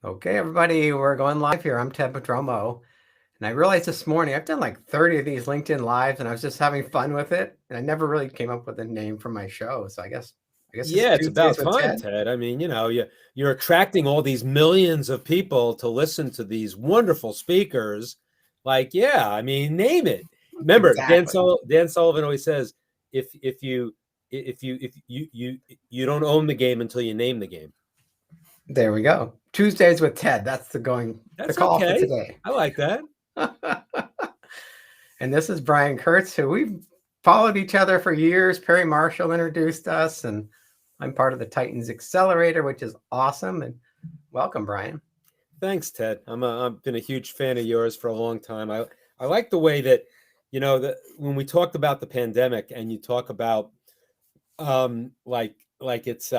Okay, everybody, we're going live here. I'm Ted Padromo, and I realized this morning I've done like 30 of these LinkedIn lives, and I was just having fun with it, and I never really came up with a name for my show. So I guess it's Yeah, it's Tuesdays about with time, Ted. Ted. I mean, you're attracting all these millions of people to listen to these wonderful speakers. Like, yeah, I mean, name it. Remember, Exactly. Dan Sullivan always says, if you don't own the game until you name the game. There we go. Tuesdays with Ted. That's the That's call for okay. today. I like that. And this is Brian Kurtz, who we've followed each other for years. Perry Marshall introduced us, and I'm part of the Titans Accelerator, which is awesome. And welcome, Brian. Thanks, Ted. I've been a huge fan of yours for a long time. I like the way that, that when we talked about the pandemic and you talk about like it's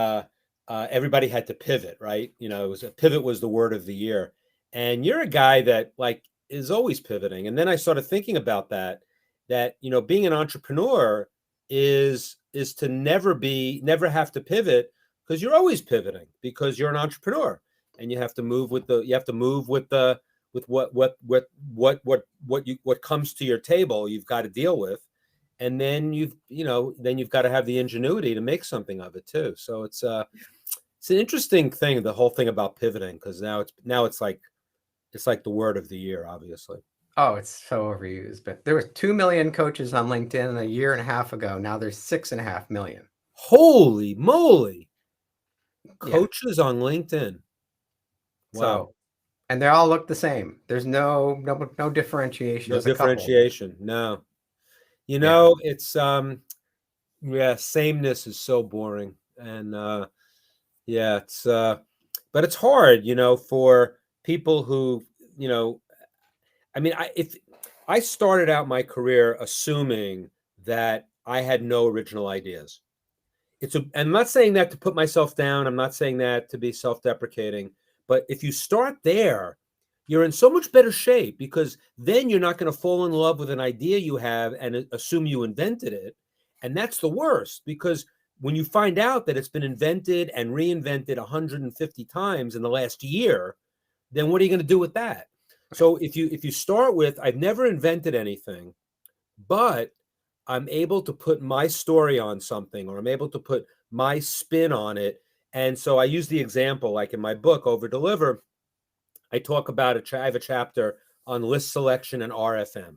everybody had to pivot, right? It was pivot was the word of the year, and you're a guy that like is always pivoting. And then I started thinking about that being an entrepreneur is to never have to pivot, because you're always pivoting because you're an entrepreneur, and you have to move with the with what comes to your table. You've got to deal with, and then you've got to have the ingenuity to make something of it too. So it's an interesting thing, the whole thing about pivoting, because now it's like the word of the year, obviously. Oh, it's so overused. But there was 2 million coaches on LinkedIn a year and a half ago. Now there's 6.5 million. Holy moly. Yeah. Coaches on LinkedIn. Wow. So, and they all look the same. There's no differentiation. No There's a couple, but differentiation. No. yeah, It's yeah, sameness is so boring. And yeah, but it's hard, for people who, I mean, if I started out my career assuming that I had no original ideas. I'm not saying that to put myself down. I'm not saying that to be self-deprecating, but if you start there, you're in so much better shape, because then you're not going to fall in love with an idea you have and assume you invented it. And that's the worst, because when you find out that it's been invented and reinvented 150 times in the last year, then what are you going to do with that? So if you start with, I've never invented anything, but I'm able to put my story on something, or I'm able to put my spin on it. And so I use the example, like in my book, Over Deliver, I talk about I have a chapter on list selection and RFM.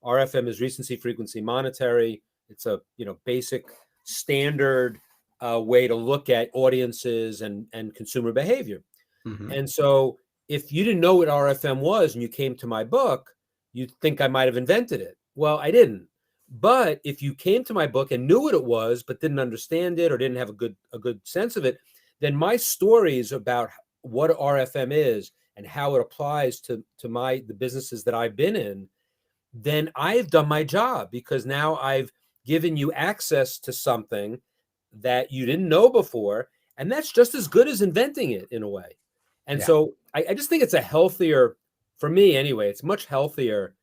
RFM is recency, frequency, monetary. It's a basic standard way to look at audiences and consumer behavior. hmm And so if you didn't know what RFM was and you came to my book, you'd think I might have invented it. Well, I didn't. But if you came to my book and knew what it was, but didn't understand it or didn't have a good sense of it, then my stories about what RFM is and how it applies to the businesses that I've been in, then I've done my job, because now I've given you access to something that you didn't know before. And that's just as good as inventing it in a way. And yeah, so I just think it's a healthier, for me anyway, it's much healthier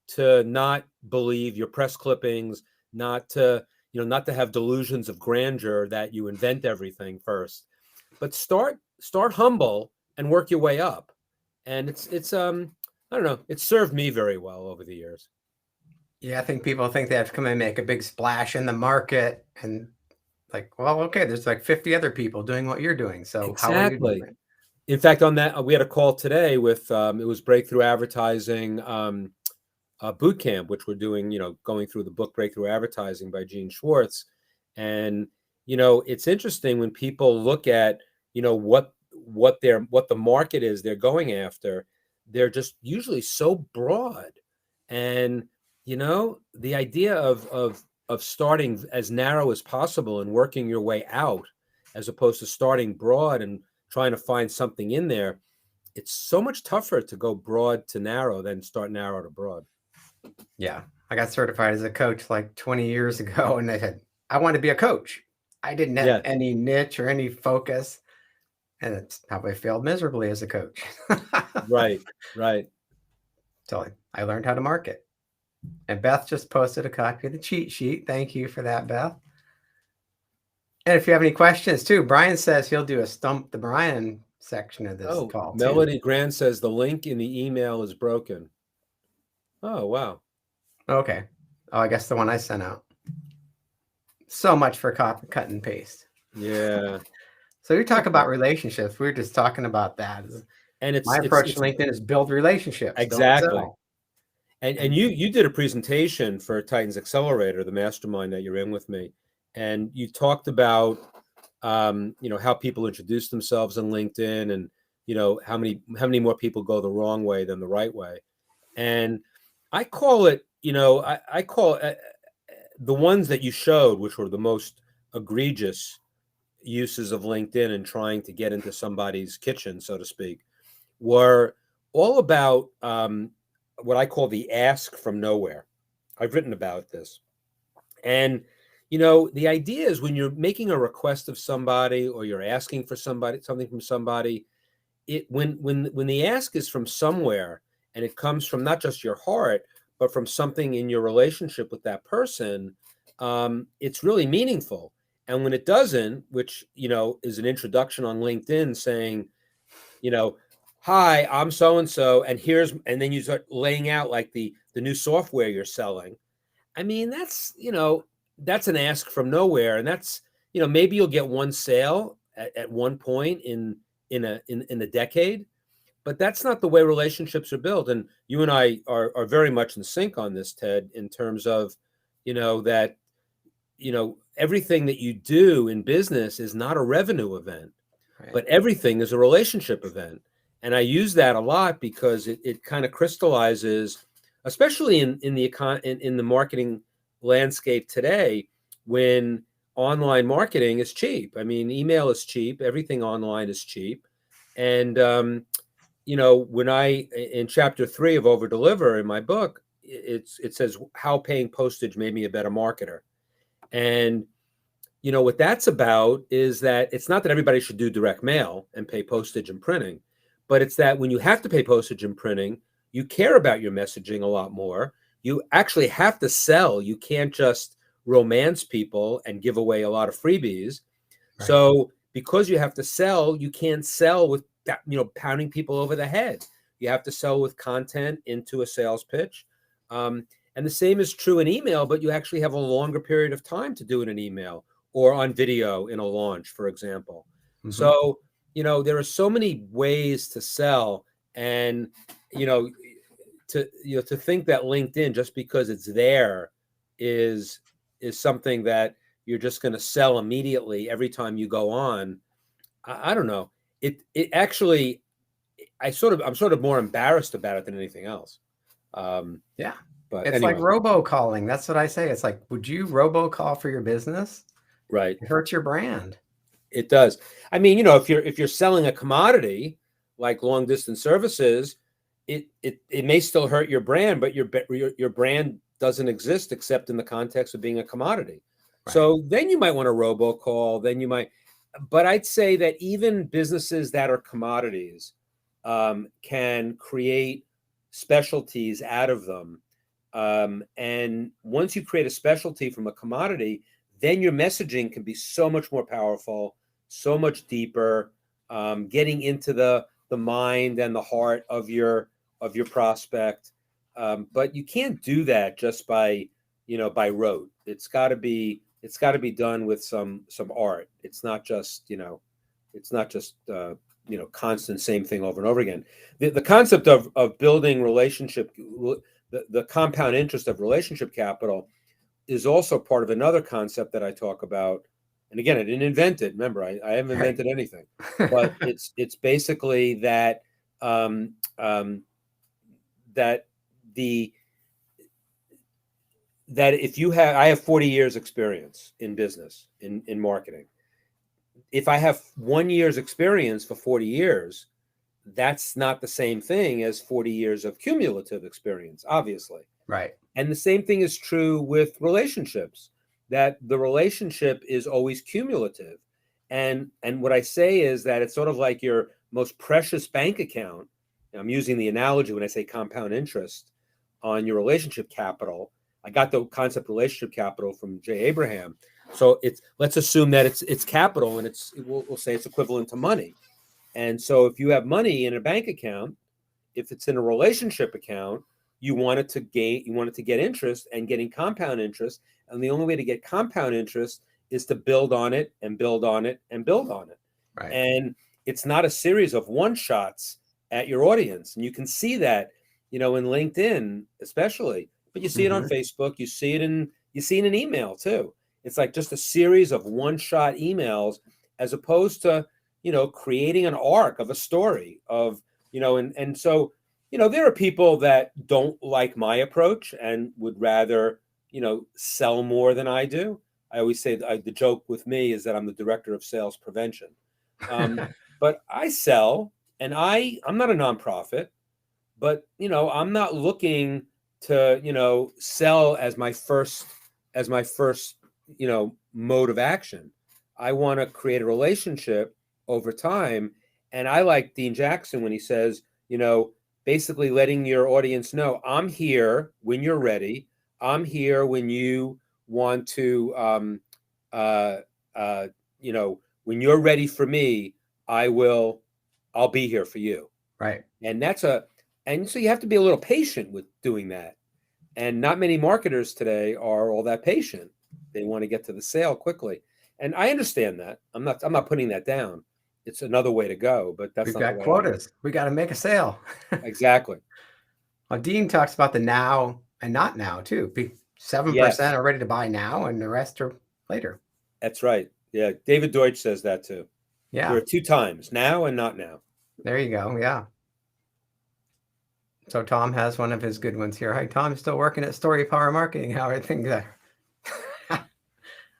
to not believe your press clippings, not to have delusions of grandeur that you invent everything first, but start humble and work your way up. And it's I don't know, it's served me very well over the years. yeah. I think people think they have to come and make a big splash in the market, and like, well, okay, there's like 50 other people doing what you're doing. So how are you doing Exactly. it? In fact, on that, we had a call today with it was Breakthrough Advertising boot camp, which we're doing, going through the book Breakthrough Advertising by Gene Schwartz. And it's interesting when people look at what the market is they're going after. They're just usually so broad, and the idea of starting as narrow as possible and working your way out, as opposed to starting broad and trying to find something in there. It's so much tougher to go broad to narrow than start narrow to broad. Yeah, I got certified as a coach like 20 years ago, and they said I want to be a coach. I didn't have Yeah, any niche or any focus, and it's how I failed miserably as a coach. right, right. So I learned how to market. And Beth just posted a copy of the cheat sheet. Thank you for that, Beth. And if you have any questions too, Brian says he'll do a Stump the Brian section of this Oh, call too. Melody Grant says the link in the email is broken. Oh, wow. Okay. Oh, I guess the one I sent out. So much for cut and paste. Yeah. So you talk about relationships. We were just talking about that. And My approach to LinkedIn is build relationships. exactly. Don't sell. And you did a presentation for Titans Accelerator, the mastermind that you're in with me, and you talked about how people introduce themselves on LinkedIn, and how many more people go the wrong way than the right way. And I call it, I call it, the ones that you showed, which were the most egregious uses of LinkedIn and trying to get into somebody's kitchen, so to speak, were all about what I call the ask from nowhere. I've written about this. And, the idea is when you're making a request of somebody or you're asking for something from somebody, when the ask is from somewhere and it comes from not just your heart, but from something in your relationship with that person, it's really meaningful. And when it doesn't, which, is an introduction on LinkedIn saying, hi, I'm so-and-so, and then you start laying out like the new software you're selling. I mean, that's an ask from nowhere. And that's, maybe you'll get one sale at one point in a decade, but that's not the way relationships are built. And you and I are very much in sync on this, Ted, in terms of, that, everything that you do in business is not a revenue event, Right. but everything is a relationship event. And I use that a lot because it kind of crystallizes, especially in the marketing landscape today, when online marketing is cheap. I mean, email is cheap. Everything online is cheap. And, when in chapter 3 of Over Deliver in my book, it says how paying postage made me a better marketer. And, what that's about is that it's not that everybody should do direct mail and pay postage and printing, but it's that when you have to pay postage and printing, you care about your messaging a lot more. You actually have to sell. You can't just romance people and give away a lot of freebies. Right. So because you have to sell, you can't sell with, pounding people over the head. You have to sell with content into a sales pitch. And the same is true in email, but you actually have a longer period of time to do it in email or on video in a launch, for example. Mm-hmm. So, there are so many ways to sell, and, to think that LinkedIn, just because it's there, is something that you're just going to sell immediately every time you go on. I don't know. It actually, I'm sort of more embarrassed about it than anything else. Yeah. But it's anyway. like robocalling. That's what I say. It's like, would you robocall for your business? Right. It hurts your brand. It does. I mean, if you're selling a commodity like long distance services, it may still hurt your brand, but your brand doesn't exist except in the context of being a commodity. Right. So then you might want to robocall. Then you might, but I'd say that even businesses that are commodities can create specialties out of them. And once you create a specialty from a commodity, then your messaging can be so much more powerful, so much deeper, getting into the mind and the heart of your prospect. But you can't do that just by rote. It's got to be done with some art. It's not just constant same thing over and over again. The concept of building relationship, the compound interest of relationship capital, is also part of another concept that I talk about. And again, I didn't invent it. Remember, I haven't invented anything, but it's basically that that if I have 40 years experience in business, in marketing. If I have 1 year's experience for 40 years, that's not the same thing as 40 years of cumulative experience, obviously. Right. And the same thing is true with relationships, that the relationship is always cumulative. And what I say is that it's sort of like your most precious bank account. I'm using the analogy when I say compound interest on your relationship capital. I got the concept relationship capital from Jay Abraham. So let's assume that it's capital, and we'll say it's equivalent to money. And so if you have money in a bank account, if it's in a relationship account, you want it to get interest, and getting compound interest. And the only way to get compound interest is to build on it and build on it and build on it. Right. And it's not a series of one shots at your audience. And you can see that, in LinkedIn, especially, but you see it on Facebook, you see it in an email too. It's like just a series of one shot emails, as opposed to, creating an arc of a story of, and so, there are people that don't like my approach and would rather, sell more than I do. I always say the joke with me is that I'm the director of sales prevention. But I sell, and I'm not a nonprofit, but, I'm not looking to, sell as my first, mode of action. I want to create a relationship over time. And I like Dean Jackson when he says, basically letting your audience know, I'm here when you're ready. I'm here when you want to, when you're ready for me, I'll be here for you. Right. And and so you have to be a little patient with doing that. And not many marketers today are all that patient. They want to get to the sale quickly. And I understand that. I'm not putting that down. It's another way to go, but that's We've not got the way quotas. We got to make a sale. Exactly. Well, Dean talks about the now and not now too. 7% are ready to buy now, and the rest are later. That's right. Yeah. David Deutsch says that too. Yeah. There are two times, now and not now. There you go. Yeah. So Tom has one of his good ones here. Hi, Tom. Still working at Story Power Marketing. How are things there?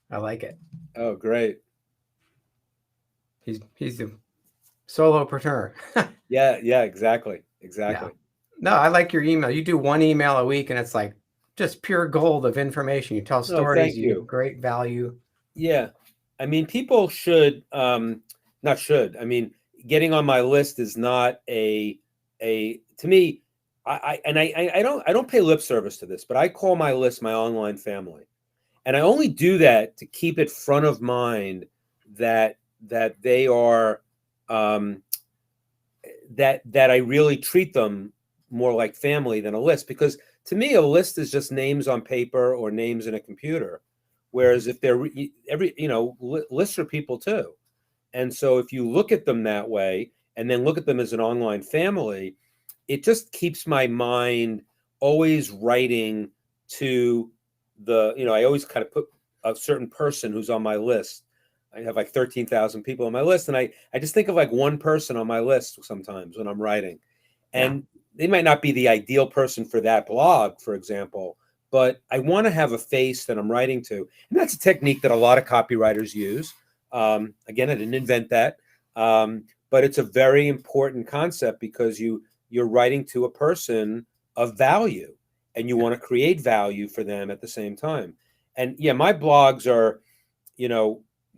I like it. Oh, great. He's the solopreneur. Yeah, exactly. Yeah. No, I like your email. You do one email a week, and it's like just pure gold of information. You tell stories. You give great value. Yeah. I mean, people should, not should. I mean, getting on my list is not to me, I don't pay lip service to this, but I call my list my online family. And I only do that to keep it front of mind that they are, that I really treat them more like family than a list. Because to me, a list is just names on paper or names in a computer. Whereas if they're lists are people too. And so if you look at them that way, and then look at them as an online family, it just keeps my mind always writing to I always kind of put a certain person who's on my list. I have like 13,000 people on my list. And I just think of like one person on my list sometimes when I'm writing. And they might not be the ideal person for that blog, for example, but I want to have a face that I'm writing to. And that's a technique that a lot of copywriters use. Again, I didn't invent that. But it's a very important concept, because you're writing to a person of value, and you want to create value for them at the same time. And yeah, my blogs are,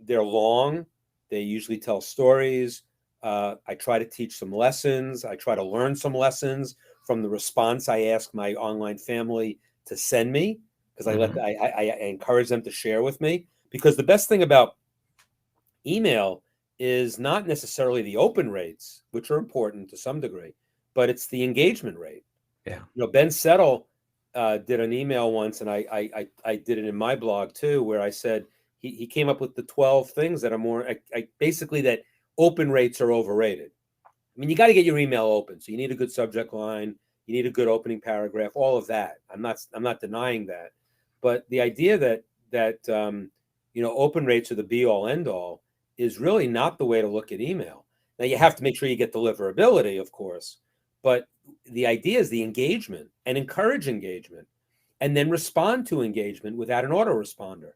they're long. They usually tell stories. I try to teach some lessons. I try to learn some lessons from the response I ask my online family to send me, because I encourage them to share with me. Because the best thing about email is not necessarily the open rates, which are important to some degree, but it's the engagement rate. Yeah. Ben Settle did an email once, and I did it in my blog too, where I said he came up with the 12 things that are more basically that open rates are overrated. I mean, you got to get your email open, so you need a good subject line, you need a good opening paragraph, all of that. I'm not denying that, but the idea that open rates are the be all end all is really not the way to look at email. Now, you have to make sure you get deliverability, of course, but the idea is the engagement, and encourage engagement, and then respond to engagement without an autoresponder.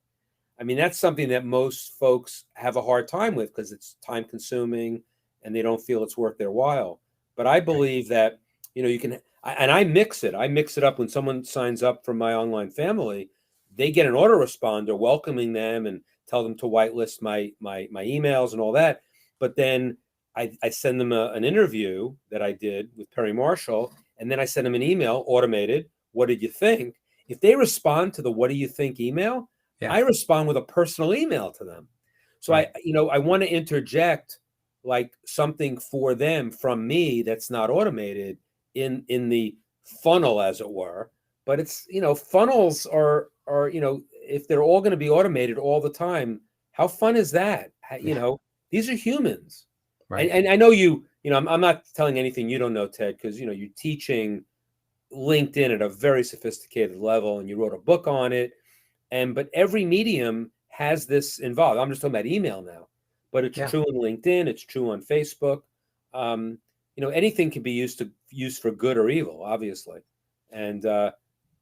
I mean, that's something that most folks have a hard time with, because it's time consuming and they don't feel it's worth their while. But I believe that, you can, and I mix it up when someone signs up for my online family, they get an autoresponder welcoming them and tell them to whitelist my emails and all that. But then I send them an interview that I did with Perry Marshall, and then I send them an email, automated. What did you think? If they respond to the "What do you think" email, I respond with a personal email to them. So I want to interject like something for them from me that's not automated in the funnel, as it were. But it's, funnels are, if they're all going to be automated all the time, how fun is that? These are humans. Right. And I know I'm not telling anything you don't know, Ted, because, you're teaching LinkedIn at a very sophisticated level, and you wrote a book on it. But every medium has this involved. I'm just talking about email now, but it's true in LinkedIn. It's true on Facebook. Anything can be used for good or evil, obviously. And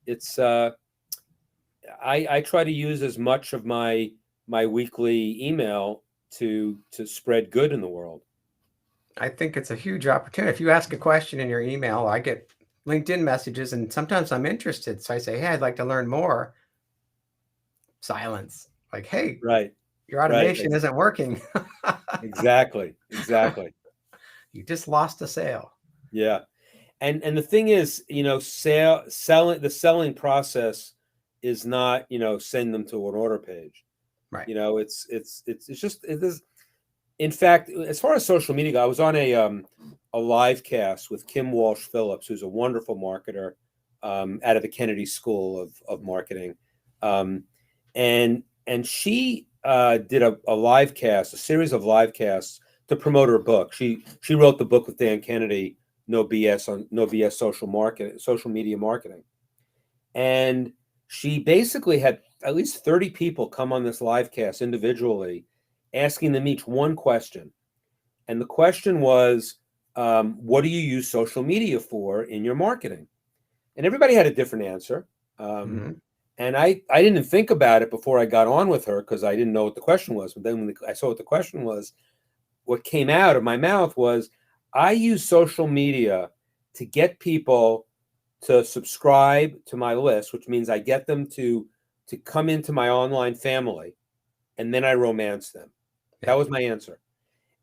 it's I try to use as much of my weekly email to spread good in the world. I think it's a huge opportunity. If you ask a question in your email, I get LinkedIn messages, and sometimes I'm interested. So I say, hey, I'd like to learn more. Silence. Like, hey, right. Your automation isn't working. Exactly. You just lost a sale. Yeah. And the thing is, the selling process is not, send them to an order page. Right. It's just, it is. In fact, as far as social media, I was on a live cast with Kim Walsh Phillips, who's a wonderful marketer out of the Kennedy School of Marketing. And she did a live cast, a series of live casts to promote her book. She wrote the book with Dan Kennedy, No BS social media marketing. And she basically had at least 30 people come on this live cast individually, asking them each one question. And the question was, what do you use social media for in your marketing? And everybody had a different answer. And I didn't think about it before I got on with her, because I didn't know what the question was. But then when I saw what the question was, what came out of my mouth was, I use social media to get people to subscribe to my list, which means I get them to come into my online family, and then I romance them. That was my answer.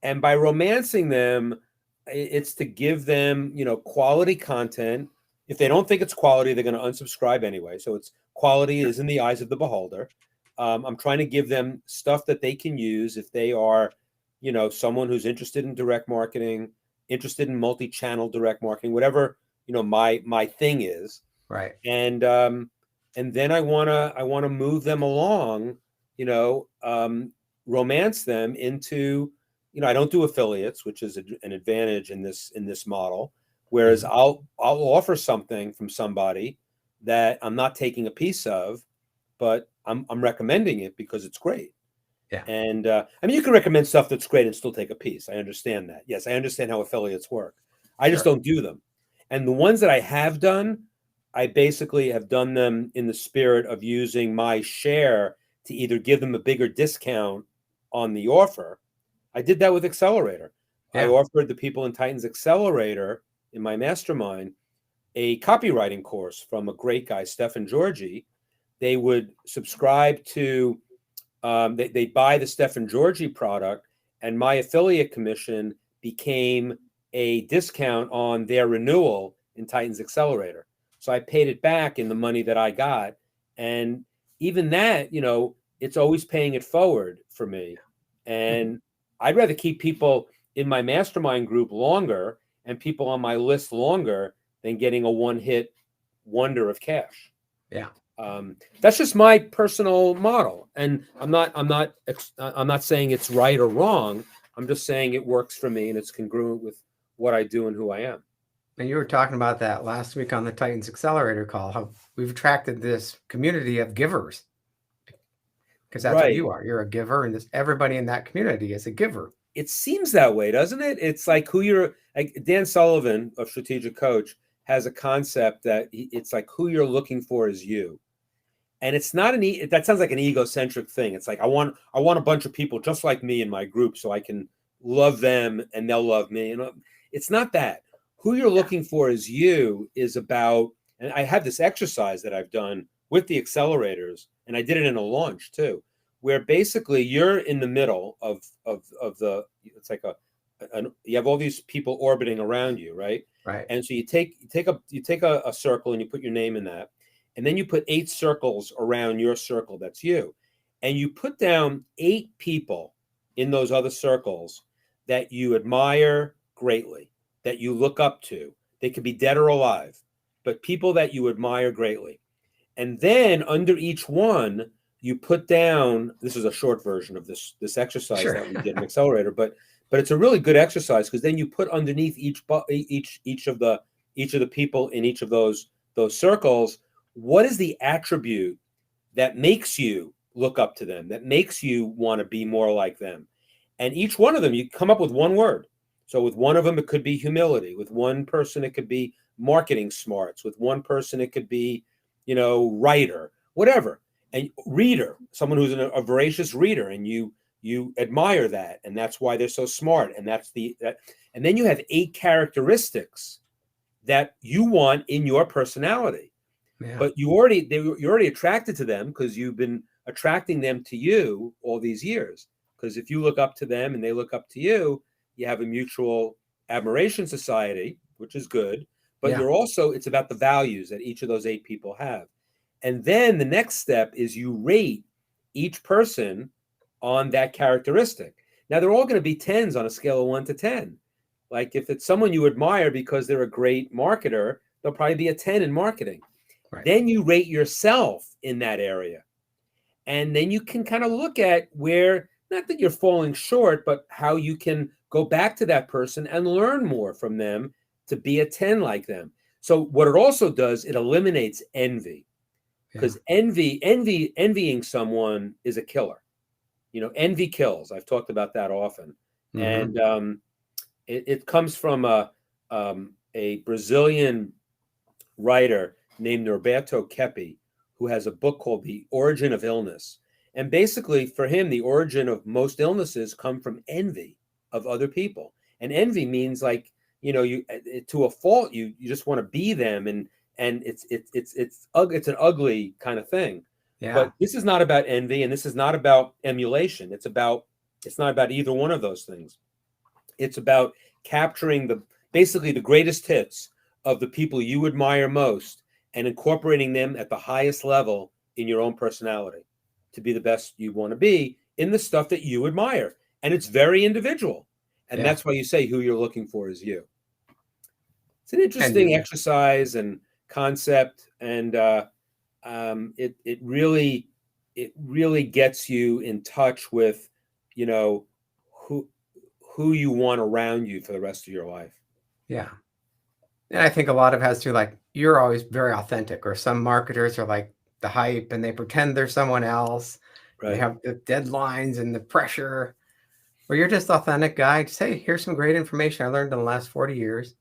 And by romancing them, it's to give them, quality content. If they don't think it's quality, they're going to unsubscribe anyway. So it's quality is in the eyes of the beholder. I'm trying to give them stuff that they can use if they are, someone who's interested in direct marketing, interested in multi-channel direct marketing, whatever, my thing is. Right. And then I want to move them along, romance them into, I don't do affiliates, which is an advantage in this model. Whereas I'll offer something from somebody that I'm not taking a piece of, but I'm recommending it because it's great. Yeah. And you can recommend stuff that's great and still take a piece. I understand that. Yes, I understand how affiliates work. I just don't do them. And the ones that I have done, I basically have done them in the spirit of using my share to either give them a bigger discount on the offer. I did that with Accelerator. I offered the people in Titans Accelerator in my mastermind a copywriting course from a great guy, Stefan Georgi. They would subscribe to, they buy the Stefan Georgi product, and my affiliate commission became a discount on their renewal in Titans Accelerator. So I paid it back in the money that I got. And even that, it's always paying it forward for me. And I'd rather keep people in my mastermind group longer and people on my list longer than getting a one-hit wonder of cash. Yeah. That's just my personal model. And I'm not saying it's right or wrong. I'm just saying it works for me and it's congruent with what I do and who I am. And you were talking about that last week on the Titans Accelerator call, how we've attracted this community of givers. Because that's what you are. You're a giver, and everybody in that community is a giver. It seems that way, doesn't it? It's like Dan Sullivan of Strategic Coach has a concept that it's like who you're looking for is you. And it's not that sounds like an egocentric thing. It's like, I want a bunch of people just like me in my group so I can love them and they'll love me. It's not that. Who you're looking for is you is about, and I have this exercise that I've done with the accelerators, and I did it in a launch too, where basically you're in the middle of the, it's like you have all these people orbiting around you, right? Right. And so you take a circle and you put your name in that, and then you put 8 circles around your circle. That's you, and you put down 8 people in those other circles that you admire greatly, that you look up to. They could be dead or alive, but people that you admire greatly. And then under each one, you put down, this is a short version of this exercise Sure. that we did in Accelerator, but it's a really good exercise, because then you put underneath each of the people in each of those circles, what is the attribute that makes you look up to them, that makes you want to be more like them? And each one of them, you come up with one word. So with one of them, it could be humility. With one person, it could be marketing smarts. With one person, it could be, writer, whatever. And reader, someone who's a voracious reader, and you admire that, and that's why they're so smart. And and then you have 8 characteristics that you want in your personality. Yeah. But you're already attracted to them, because you've been attracting them to you all these years. Because if you look up to them and they look up to you, you have a mutual admiration society, which is good. But it's about the values that each of those 8 people have. And then the next step is you rate each person on that characteristic. Now, they're all going to be 10s on a scale of 1 to 10. Like if it's someone you admire because they're a great marketer, they'll probably be a 10 in marketing. Right. Then you rate yourself in that area. And then you can kind of look at where, not that you're falling short, but how you can go back to that person and learn more from them to be a 10 like them. So what it also does, it eliminates envy. Because envying someone is a killer. Envy kills. I've talked about that often. Mm-hmm. And it comes from a Brazilian writer named Norberto Keppe, who has a book called The Origin of Illness. And basically, for him, the origin of most illnesses come from envy of other people. And envy means, like, you to a fault, you just want to be them, and it's an ugly kind of thing. Yeah. But this is not about envy, and this is not about emulation. It's not about either one of those things. It's about capturing basically the greatest hits of the people you admire most and incorporating them at the highest level in your own personality to be the best you want to be in the stuff that you admire. And it's very individual. And that's why you say who you're looking for is you. It's an interesting exercise and concept. And it really gets you in touch with, who you want around you for the rest of your life. Yeah. And I think a lot of it has to, like, you're always very authentic, or some marketers are like the hype and they pretend they're someone else. Right. They have the deadlines and the pressure, where you're just authentic guy. Just, hey, here's some great information I learned in the last 40 years.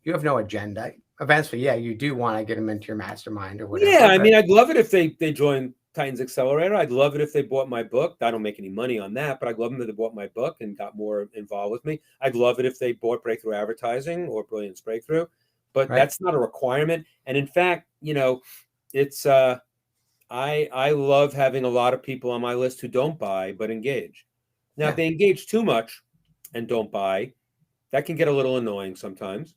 You have no agenda. Eventually, you do want to get them into your mastermind or whatever. Yeah, I mean, I'd love it if they joined Titans Accelerator. I'd love it if they bought my book. I don't make any money on that, but I'd love them if they bought my book and got more involved with me. I'd love it if they bought Breakthrough Advertising or Brilliance Breakthrough, but that's not a requirement. And in fact, it's I love having a lot of people on my list who don't buy but engage. Now, if they engage too much and don't buy, that can get a little annoying sometimes.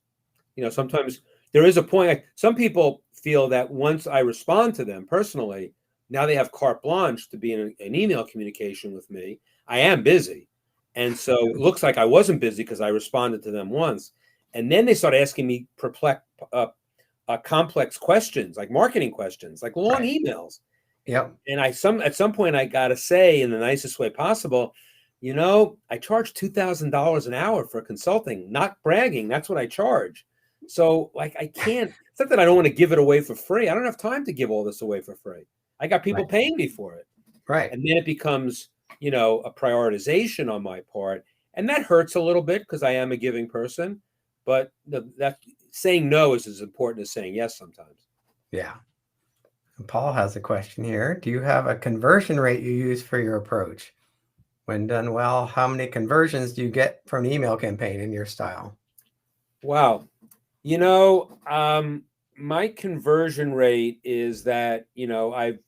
Sometimes there is a point. Like, some people feel that once I respond to them personally, now they have carte blanche to be in an email communication with me. I am busy. And so it looks like I wasn't busy because I responded to them once. And then they start asking me complex questions, like marketing questions, like long emails. Yep. And at some point I got to say, in the nicest way possible, I charge $2,000 an hour for consulting, not bragging. That's what I charge. So, like, I can't, it's not that I don't want to give it away for free. I don't have time to give all this away for free. I got people paying me for it. Right. And then it becomes, a prioritization on my part. And that hurts a little bit because I am a giving person. But that saying no is as important as saying yes sometimes. Yeah. And Paul has a question here. Do you have a conversion rate you use for your approach? When done well, how many conversions do you get from an email campaign in your style? Wow. My conversion rate is that, the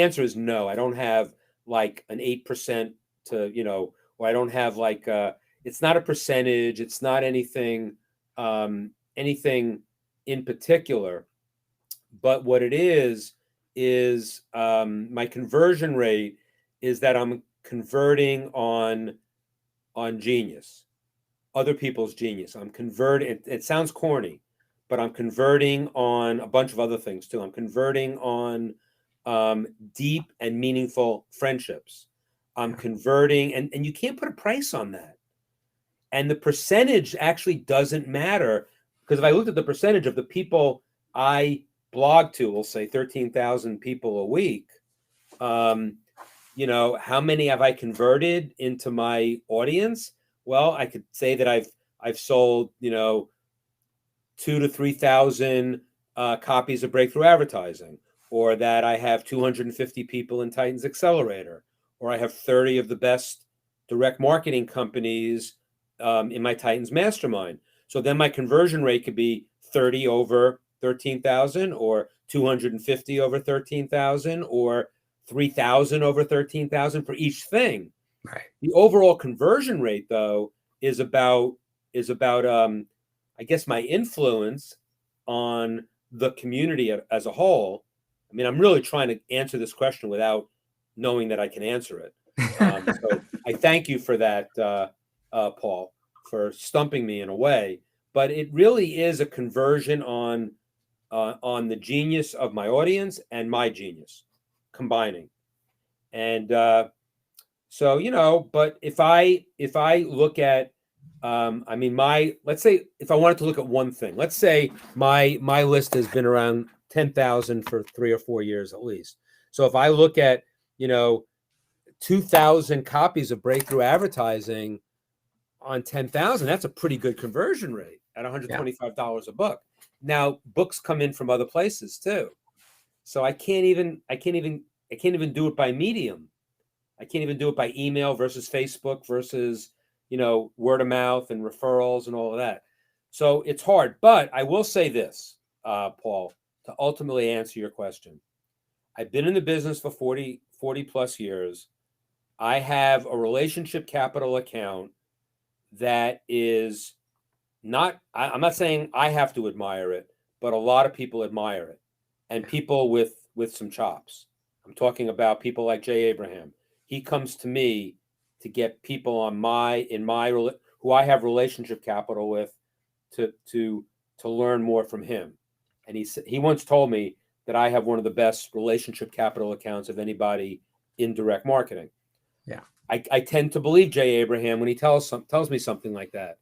answer is no. I don't have like an 8% to, or I don't have like, it's not a percentage. It's not anything in particular, but what it is is my conversion rate is that I'm converting on genius, other people's genius. I'm converting. It sounds corny, but I'm converting on a bunch of other things too. I'm converting on deep and meaningful friendships. I'm converting, and you can't put a price on that. And the percentage actually doesn't matter, because if I looked at the percentage of the people I blog to, we'll say 13,000 people a week, how many have I converted into my audience? Well, I could say that I've sold, 2,000 to 3,000 copies of breakthrough advertising, or that I have 250 people in Titans Accelerator, or I have 30 of the best direct marketing companies in my Titans Mastermind. So then my conversion rate could be 30 over 13,000, or 250 over 13,000, or 3,000 over 13,000 for each thing. Right. The overall conversion rate, though, is about I guess my influence on the community as a whole. I mean, I'm really trying to answer this question without knowing that I can answer it. So I thank you for that, Paul, for stumping me in a way. But it really is a conversion on the genius of my audience and my genius combining. And so, but if I look at, let's say if I wanted to look at one thing, let's say my list has been around 10,000 for 3 or 4 years at least. So if I look at, 2,000 copies of breakthrough advertising on 10,000, that's a pretty good conversion rate at $125 a book. Now, books come in from other places too. So I can't even do it by medium. I can't even do it by email versus Facebook versus, word of mouth and referrals and all of that. So it's hard. But I will say this, Paul, to ultimately answer your question. I've been in the business for 40 plus years. I have a relationship capital account that is not, I'm not saying I have to admire it, but a lot of people admire it, and people with some chops. I'm talking about people like Jay Abraham. He comes to me to get people who I have relationship capital with to learn more from him. And he once told me that I have one of the best relationship capital accounts of anybody in direct marketing. Yeah. I tend to believe Jay Abraham when he tells me something like that.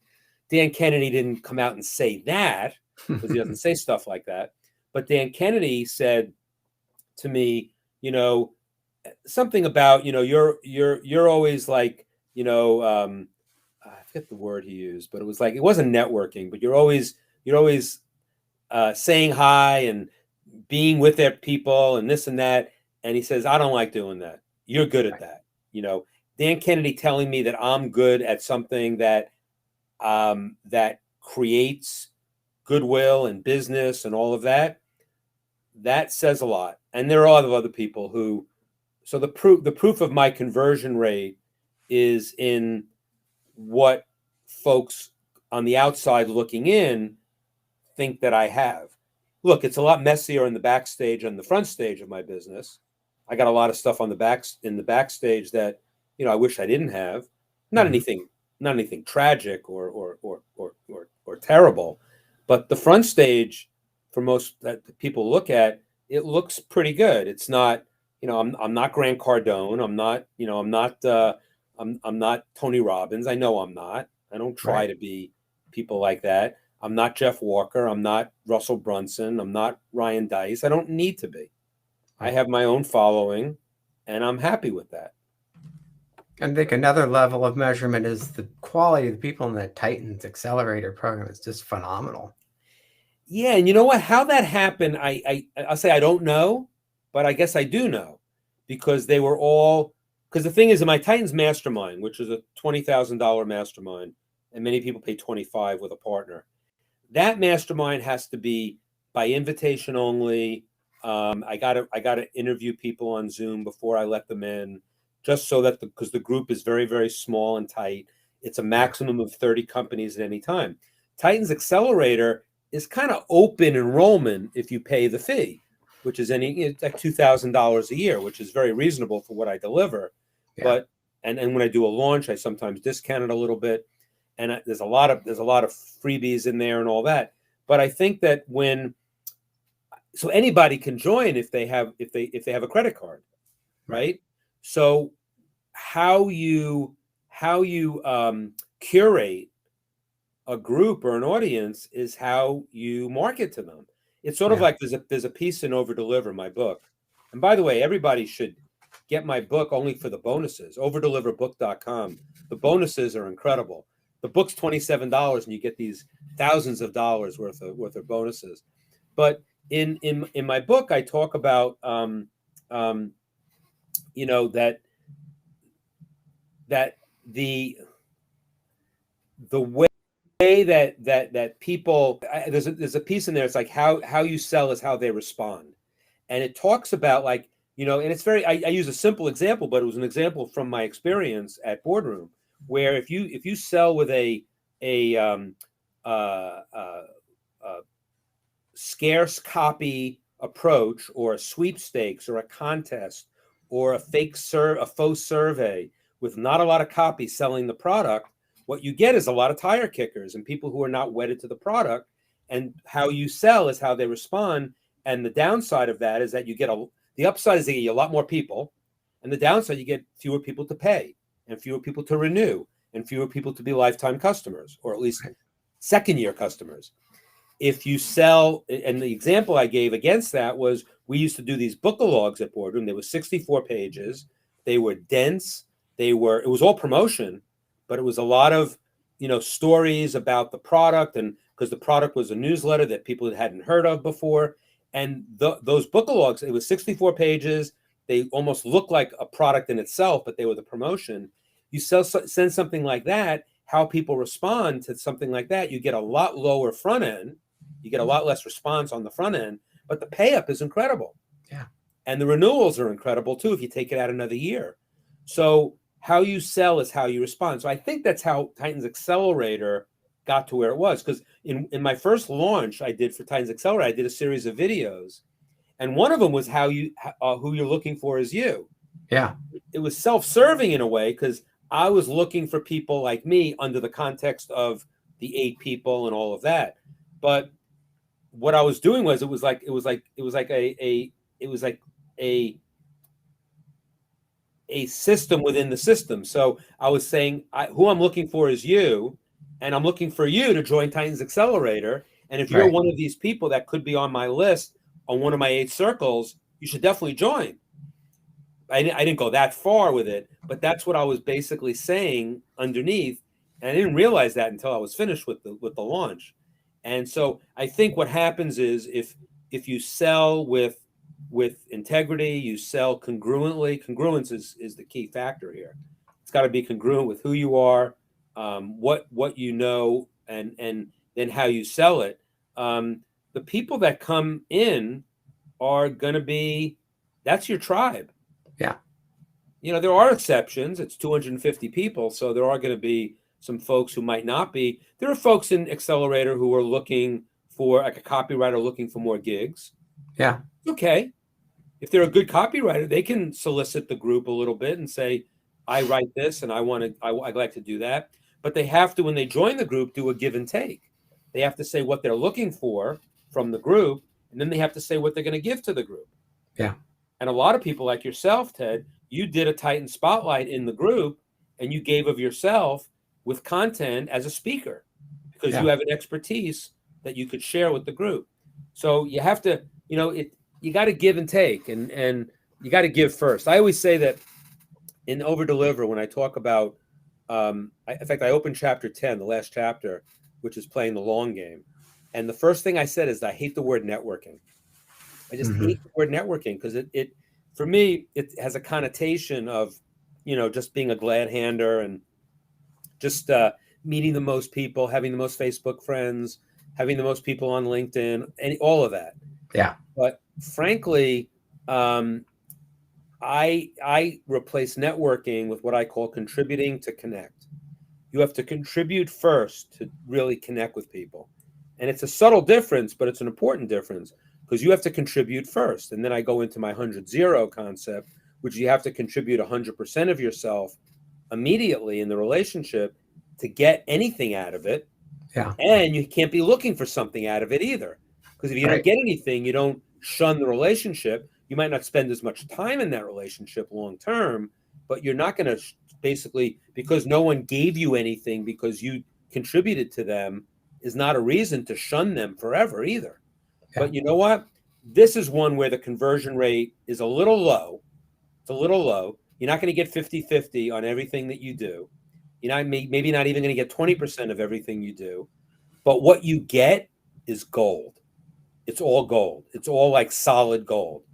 Dan Kennedy didn't come out and say that, because he doesn't say stuff like that. But Dan Kennedy said to me, something about, you're always like, I forget the word he used, but it was like, it wasn't networking, but you're always saying hi and being with their people and this and that. And he says, I don't like doing that. You're good at that. Dan Kennedy telling me that I'm good at something that creates goodwill and business and all of that, that says a lot. And there are other people who, so the proof of my conversion rate is in what folks on the outside looking in think that I have. Look, it's a lot messier in the backstage and the front stage of my business. I got a lot of stuff in the backstage that, I wish I didn't have. Not anything tragic or terrible, but the front stage, for most that people look at, it looks pretty good. It's not, I'm not Grant Cardone. I'm not Tony Robbins. I know I'm not. I don't try to be people like that. I'm not Jeff Walker. I'm not Russell Brunson. I'm not Ryan Dice. I don't need to be. I have my own following, and I'm happy with that. I think another level of measurement is the quality of the people in the Titans Accelerator program is just phenomenal. Yeah, and you know what? How that happened, I'll say I don't know, but I guess I do know, because they were all, because the thing is, in my Titans Mastermind, which is a $20,000 mastermind, and many people pay $25,000 with a partner, that mastermind has to be by invitation only. I gotta interview people on Zoom before I let them in, just so that because the group is very, very small and tight. It's a maximum of 30 companies at any time. Titans Accelerator is kind of open enrollment if you pay the fee. which is it's like $2,000 a year, which is very reasonable for what I deliver. Yeah. But and when I do a launch, I sometimes discount it a little bit, and there's a lot of freebies in there and all that. But I think that so anybody can join if they have a credit card, right? So how you curate a group or an audience is how you market to them. It's sort of like there's a piece in Over Deliver, my book. And by the way, everybody should get my book only for the bonuses. Overdeliverbook.com. The bonuses are incredible. The book's $27 and you get these thousands of dollars worth of bonuses. But in my book, I talk about that the way that people there's a piece in there. It's like how you sell is how they respond, and it talks about and it's very. I use a simple example, but it was an example from my experience at Boardroom, where if you sell with a scarce copy approach, or a sweepstakes, or a contest, or a faux survey with not a lot of copy selling the product, what you get is a lot of tire kickers and people who are not wedded to the product. And how you sell is how they respond. And the downside of that is that the upside is they get a lot more people, and the downside, you get fewer people to pay, and fewer people to renew, and fewer people to be lifetime customers, or at least second-year customers. If you sell, and the example I gave against that was, we used to do these bookalogs at Boardroom. They were 64 pages. They were dense. It was all promotion, but it was a lot of, stories about the product, and because the product was a newsletter that people hadn't heard of before. And those bookalogs, it was 64 pages. They almost looked like a product in itself, but they were the promotion. You send something like that, how people respond to something like that, you get a lot lower front end. You get a lot less response on the front end, but the pay up is incredible. Yeah. And the renewals are incredible too, if you take it out another year. So how you sell is how you respond. So I think that's how Titans Accelerator got to where it was. Because in my first launch I did for Titans Accelerator, I did a series of videos. And one of them was who you're looking for is you. Yeah. It was self-serving in a way, because I was looking for people like me under the context of the 8 people and all of that. But what I was doing was it was like a system within the system. So I was saying, who I'm looking for is you, and I'm looking for you to join Titans Accelerator. And if you're one of these people that could be on my list on one of my 8 circles, you should definitely join. I didn't go that far with it, but that's what I was basically saying underneath. And I didn't realize that until I was finished with the launch. And so I think what happens is if you sell with integrity, you sell congruently. Congruence is the key factor here. It's got to be congruent with who you are, what you know, and then how you sell it. The people that come in are going to be, that's your tribe. Yeah. There are exceptions. It's 250 people, so there are going to be some folks who might not be. There are folks in Accelerator who are looking for, like a copywriter looking for more gigs. Yeah. Okay. If they're a good copywriter, they can solicit the group a little bit and say, I write this and I'd like to do that. But they have to, when they join the group, do a give and take. They have to say what they're looking for from the group, and then they have to say what they're going to give to the group. Yeah. And a lot of people like yourself, Ted, you did a Titan Spotlight in the group, and you gave of yourself with content as a speaker, because you have an expertise that you could share with the group. So you have to, you got to give and take, and you got to give first. I always say that in Over Deliver, when I talk about, in fact, I opened chapter 10, the last chapter, which is playing the long game. And the first thing I said is I hate the word networking. I just hate the word networking, because it for me, it has a connotation of, just being a glad hander and just meeting the most people, having the most Facebook friends, having the most people on LinkedIn, and all of that. Yeah. But frankly, I replace networking with what I call contributing to connect. You have to contribute first to really connect with people. And it's a subtle difference, but it's an important difference, because you have to contribute first. And then I go into my 100-0 concept, which you have to contribute 100% of yourself immediately in the relationship to get anything out of it. Yeah. And you can't be looking for something out of it either. Because if you don't get anything, you don't shun the relationship. You might not spend as much time in that relationship long term, but you're not going to basically, because no one gave you anything because you contributed to them, is not a reason to shun them forever either. Yeah. But you know what? This is one where the conversion rate is a little low. It's a little low. You're not going to get 50-50 on everything that you do. You're not maybe not even going to get 20% of everything you do. But what you get is gold. It's all gold. It's all like solid gold.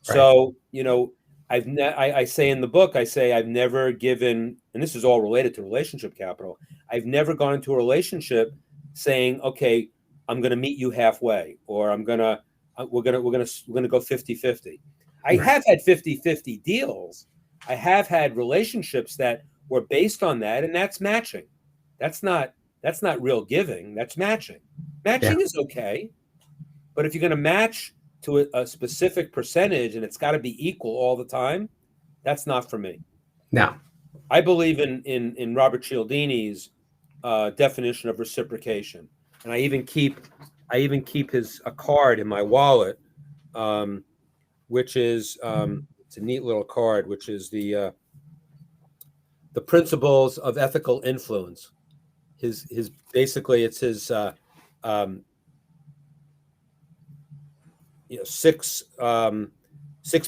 Right. So, you know, I say in the book, I say I've never given, and this is all related to relationship capital. I've never gone into a relationship saying, okay, I'm going to meet you halfway, or we're going to go 50-50. I have had 50-50 deals. I have had relationships that were based on that, and that's matching. That's not real giving. That's matching. Matching is okay, but if you're going to match to a specific percentage and it's got to be equal all the time, that's not for me. No. I believe in Robert Cialdini's definition of reciprocation, and I even keep a card in my wallet, which is it's a neat little card, which is the principles of ethical influence. His basically it's his six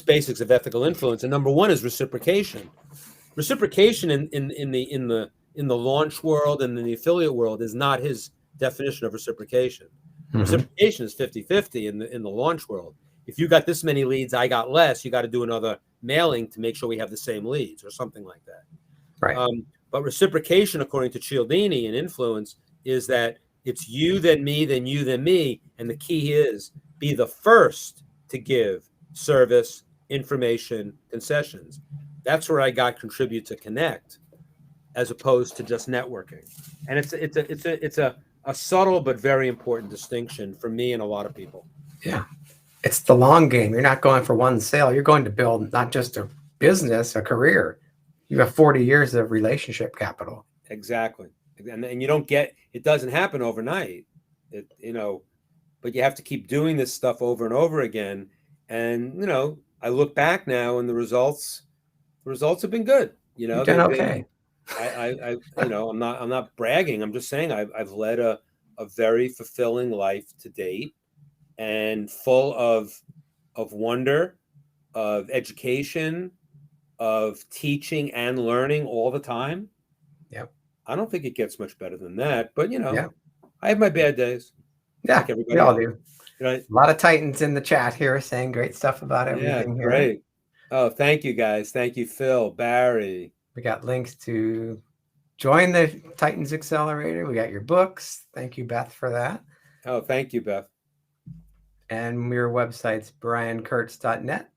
basics of ethical influence, and number one is reciprocation. Reciprocation in the launch world and in the affiliate world is not his definition of reciprocation. Mm-hmm. Reciprocation is 50-50 in the launch world. If you got this many leads, I got less, you got to do another mailing to make sure we have the same leads or something like that. Right. But reciprocation, according to Cialdini and influence, is that it's you, then me, then you, then me. And the key is be the first to give service, information, concessions. That's where I got contribute to connect, as opposed to just networking. And it's a subtle but very important distinction for me and a lot of people. Yeah. It's the long game. You're not going for one sale. You're going to build not just a business, a career. You have 40 years of relationship capital. Exactly. And you don't get, it doesn't happen overnight, but you have to keep doing this stuff over and over again. And, I look back now and the results have been good. You've done okay. I'm not bragging. I'm just saying I've led a very fulfilling life to date, and full of wonder, of education, of teaching and learning all the time. Yep. I don't think it gets much better than that, but I have my bad days. Yeah, like everybody all do. Right. A lot of Titans in the chat here saying great stuff about everything. Yeah, great. Here. Oh, thank you guys. Thank you, Phil, Barry. We got links to join the Titans Accelerator. We got your books. Thank you, Beth, for that. Oh, thank you, Beth. And your website's briankurtz.net.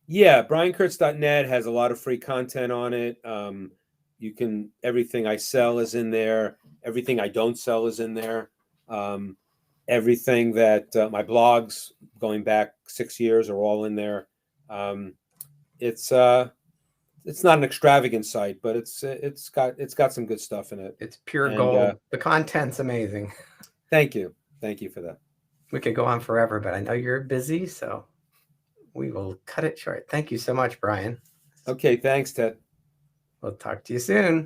Yeah, briankurtz.net has a lot of free content on it. Everything I sell is in there. Everything I don't sell is in there. Everything that my blogs going back 6 years are all in there. It's not an extravagant site, but it's got some good stuff in it. It's pure gold. The content's amazing. Thank you for that. We could go on forever, but I know you're busy, so we will cut it short. Thank you so much, Brian. Okay, thanks, Ted. We'll talk to you soon.